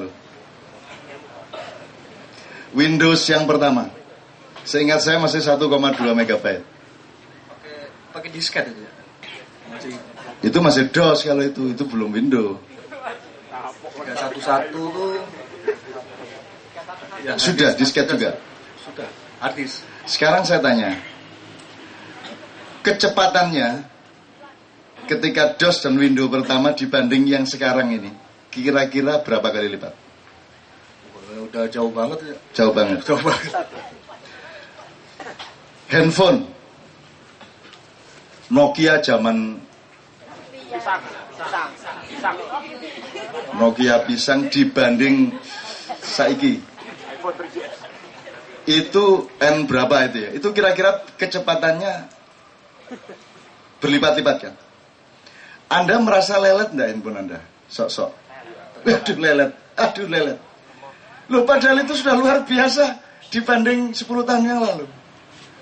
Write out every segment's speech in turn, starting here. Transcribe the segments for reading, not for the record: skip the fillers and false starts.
lalu? Windows yang pertama. Seingat saya masih 1,2 megabyte. Pakai disket itu ya? Itu masih DOS kalau itu belum Windows. 311 tuh ya, sudah disket juga. Sudah, harddisk. Sekarang saya tanya, kecepatannya ketika DOS dan Windows pertama dibanding yang sekarang ini, kira-kira berapa kali lipat? Udah jauh banget ya. Jauh banget. Jauh banget. Handphone Nokia zaman Nokia pisang dibanding saiki itu N berapa itu ya? Itu kira-kira kecepatannya berlipat-lipat kan? Anda merasa lelet enggak handphone Anda? Sok-sok. Aduh lelet. Loh, padahal itu sudah luar biasa dibanding 10 tahun yang lalu.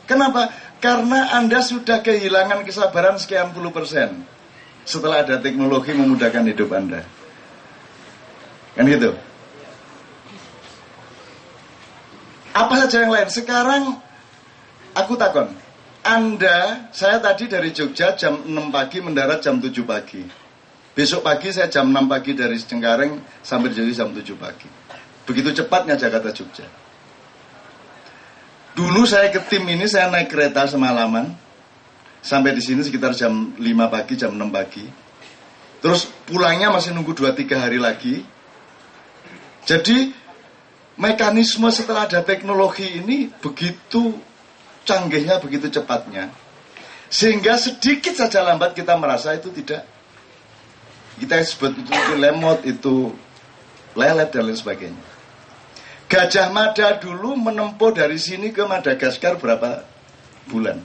Kenapa? Karena Anda sudah kehilangan kesabaran sekian puluh persen setelah ada teknologi memudahkan hidup Anda. Kan gitu. Apa saja yang lain? Sekarang aku takon. Saya tadi dari Jogja jam 6 pagi mendarat jam 7 pagi. Besok pagi saya jam 6 pagi dari Cengkareng sampai jadi jam 7 pagi. Begitu cepatnya Jakarta Jogja. Dulu saya ke tim ini, saya naik kereta semalaman. Sampai di sini sekitar jam 5 pagi, jam 6 pagi. Terus pulangnya masih nunggu 2-3 hari lagi. Jadi mekanisme setelah ada teknologi ini begitu canggihnya, begitu cepatnya. Sehingga sedikit saja lambat kita merasa itu tidak. Kita sebut itu lemot, itu lelet dan lain sebagainya. Gajah Mada dulu menempuh dari sini ke Madagaskar berapa bulan?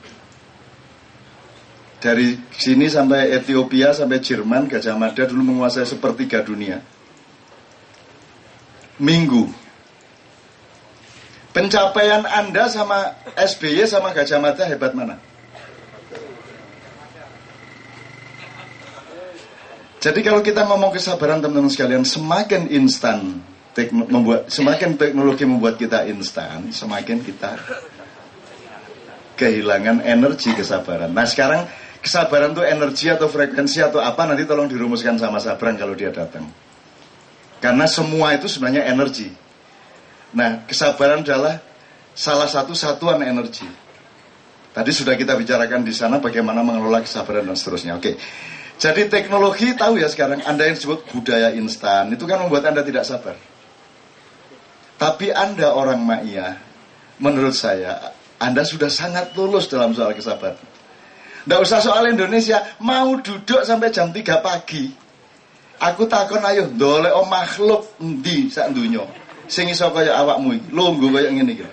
Dari sini sampai Ethiopia, sampai Jerman, Gajah Mada dulu menguasai sepertiga dunia. Minggu. Pencapaian Anda sama SBY sama Gajah Mada hebat mana? Jadi kalau kita ngomong kesabaran teman-teman sekalian, semakin instan semakin teknologi membuat kita instan, semakin kita kehilangan energi kesabaran. Nah sekarang kesabaran itu energi atau frekuensi atau apa, nanti tolong dirumuskan sama Sabran kalau dia datang. Karena semua itu sebenarnya energi. Nah kesabaran adalah salah satu satuan energi. Tadi sudah kita bicarakan di sana bagaimana mengelola kesabaran dan seterusnya. Oke. Jadi teknologi tahu ya sekarang, Anda yang disebut budaya instan, itu kan membuat Anda tidak sabar. Tapi Anda orang Ma'iyah, menurut saya, Anda sudah sangat lulus dalam soal kesabaran. Nggak usah soal Indonesia, mau duduk sampai jam 3 pagi. Aku takon ayo, ndolek makhluk endi sak dunyo. Sing iso kaya awakmu iki, lungguh kaya ngene iki.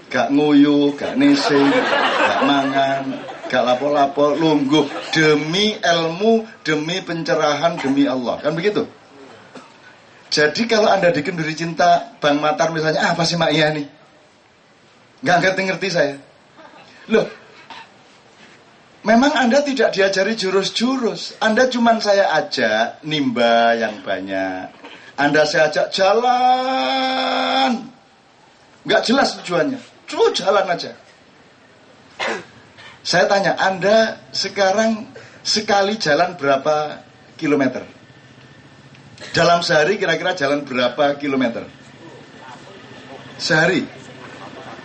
Gak nguyu, gak nesing, gak mangan, gak lapo-lapo, lungguh demi ilmu, demi pencerahan, demi Allah. Kan begitu? Jadi kalau Anda dikenduri cinta Bang Matar misalnya, apa sih Mak Iya nih? Gak ngerti-ngerti saya. Loh, memang Anda tidak diajari jurus-jurus. Anda cuman saya ajak nimba yang banyak. Anda saya ajak jalan. Gak jelas tujuannya. Cuma jalan aja. Saya tanya, Anda sekarang sekali jalan berapa kilometer? Dalam sehari kira-kira jalan berapa kilometer? Sehari?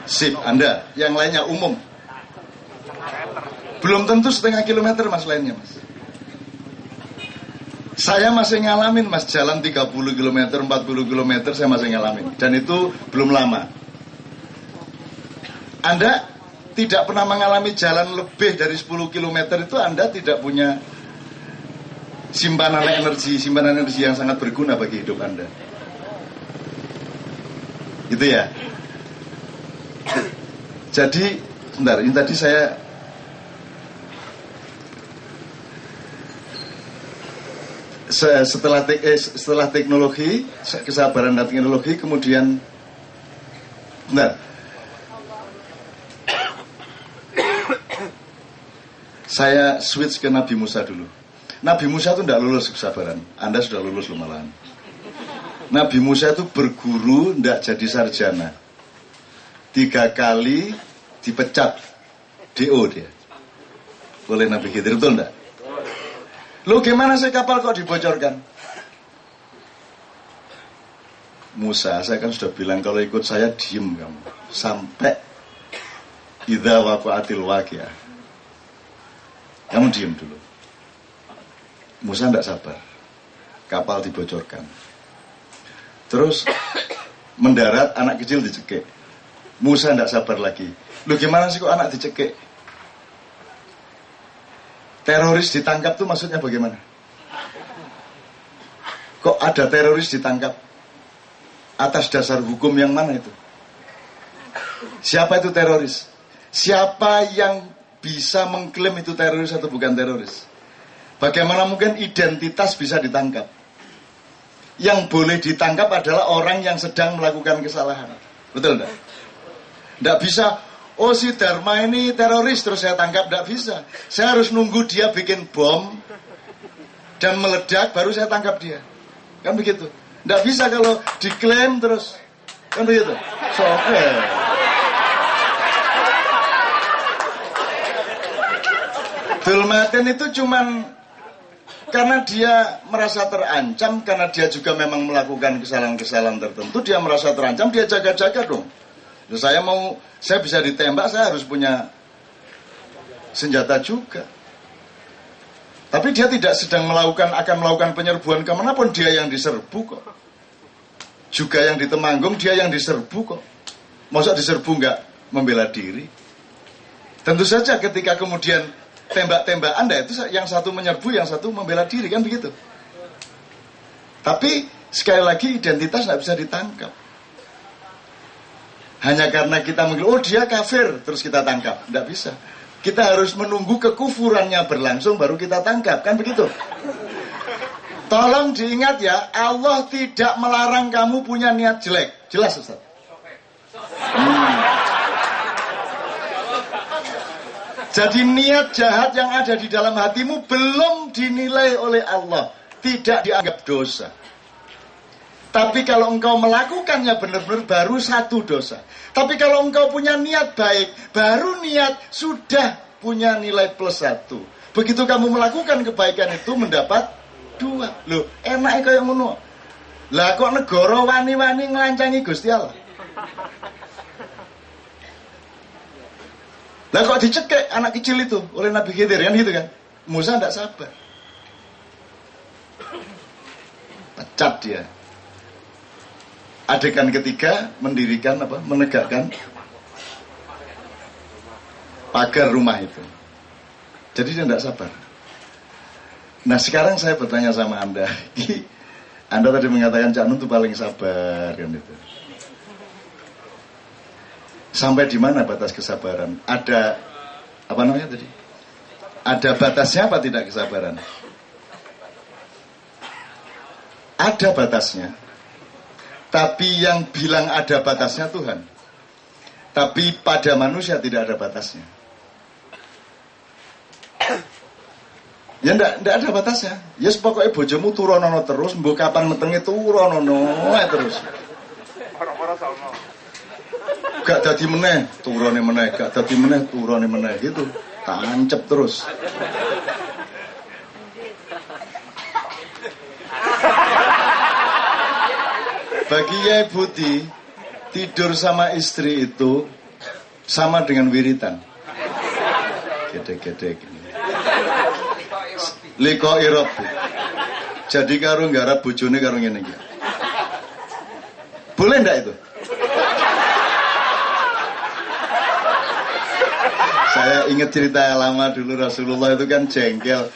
Sip, Anda. Yang lainnya umum. Belum tentu setengah kilometer mas lainnya mas. Saya masih ngalamin mas, jalan 30 km, 40 km saya masih ngalamin. Dan itu belum lama. Anda tidak pernah mengalami jalan lebih dari 10 km itu Anda tidak punya simpanan energi yang sangat berguna bagi hidup Anda. Gitu ya. Jadi, sebentar, ini tadi saya setelah teknologi, kesabaran dan teknologi, kemudian benar. Saya switch ke Nabi Musa dulu. Nabi Musa itu tidak lulus kesabaran. Anda sudah lulus loh malahan. Nabi Musa itu berguru ndak jadi sarjana. 3 kali dipecat DO dia oleh Nabi Khidir, betul enggak? Lu gimana sih kapal kok dibocorkan? Musa, saya kan sudah bilang kalau ikut saya diem kamu sampai idza waqa'atil waqi'ah. Kamu diem dulu. Musa enggak sabar. Kapal dibocorkan. Terus mendarat, anak kecil dicekik. Musa enggak sabar lagi. Lu gimana sih kok anak dicekik? Teroris ditangkap tuh maksudnya bagaimana? Kok ada teroris ditangkap? Atas dasar hukum yang mana itu? Siapa itu teroris? Siapa yang bisa mengklaim itu teroris atau bukan teroris? Bagaimana mungkin identitas bisa ditangkap? Yang boleh ditangkap adalah orang yang sedang melakukan kesalahan. Betul enggak? Enggak bisa, oh si Dharma ini teroris terus saya tangkap, enggak bisa. Saya harus nunggu dia bikin bom dan meledak baru saya tangkap dia. Kan begitu. Enggak bisa kalau diklaim terus. Kan begitu. So, Dulmatin itu cuman karena dia merasa terancam, karena dia juga memang melakukan kesalahan-kesalahan tertentu, dia merasa terancam, dia jaga-jaga dong. Saya bisa ditembak, saya harus punya senjata juga. Tapi dia tidak sedang akan melakukan penyerbuan kemanapun, dia yang diserbu kok. Juga yang di Temanggung, dia yang diserbu kok. Masa diserbu nggak membela diri? Tentu saja ketika kemudian tembak-tembakan, itu yang satu menyerbu, yang satu membela diri, kan begitu. Tapi sekali lagi identitas nggak bisa ditangkap. Hanya karena kita mengira, oh dia kafir, terus kita tangkap. Nggak bisa. Kita harus menunggu kekufurannya berlangsung baru kita tangkap, kan begitu? Tolong diingat ya, Allah tidak melarang kamu punya niat jelek. Jelas Ustaz? Jadi niat jahat yang ada di dalam hatimu belum dinilai oleh Allah, tidak dianggap dosa. Tapi kalau engkau melakukannya benar-benar baru 1 dosa. Tapi kalau engkau punya niat baik, baru niat sudah punya nilai +1. Begitu kamu melakukan kebaikan itu mendapat 2. Loh, enak kayak ngono. Lah kok negara wani-wani ngelancangi Gusti Allah? Lah kok dicekek anak kecil itu oleh Nabi Khidir, kan gitu kan? Musa tidak sabar. Pecat dia. Adegan ketiga menegakkan pagar rumah itu. Jadi dia tidak sabar. Nah sekarang saya bertanya sama Anda. Anda tadi mengatakan Cak Nun itu paling sabar kan itu. Sampai di mana batas kesabaran? Ada apa namanya tadi? Ada batasnya apa tidak kesabaran? Ada batasnya. Tapi yang bilang ada batasnya Tuhan. Tapi pada manusia tidak ada batasnya. Ya ndak ada batasnya. Ya pokoknya bojomu turonono terus, mbok kapan metenge turonono terus. Gak dadi meneh, turone meneh, gak dadi meneh, turone meneh gitu. Tancep terus. Bagi Yai Buti, tidur sama istri itu sama dengan wiritan. Gede-gede gini. Liko irop. Jadi karo nggarap bojone karo ngene iki. Boleh ndak itu? Saya ingat cerita lama dulu, Rasulullah itu kan jengkel.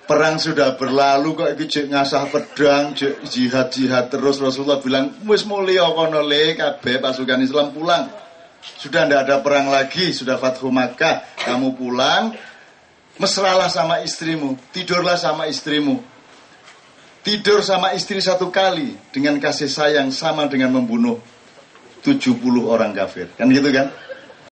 Perang sudah berlalu kok iki jek ngasah pedang, jek jihad terus. Rasulullah bilang, "Wis mulya kono le kabeh pasukan Islam pulang. Sudah tidak ada perang lagi, sudah Fathu Makkah. Kamu pulang, mesralah sama istrimu, tidurlah sama istrimu. Tidur sama istri 1 kali dengan kasih sayang sama dengan membunuh 70 orang kafir." Kan gitu kan?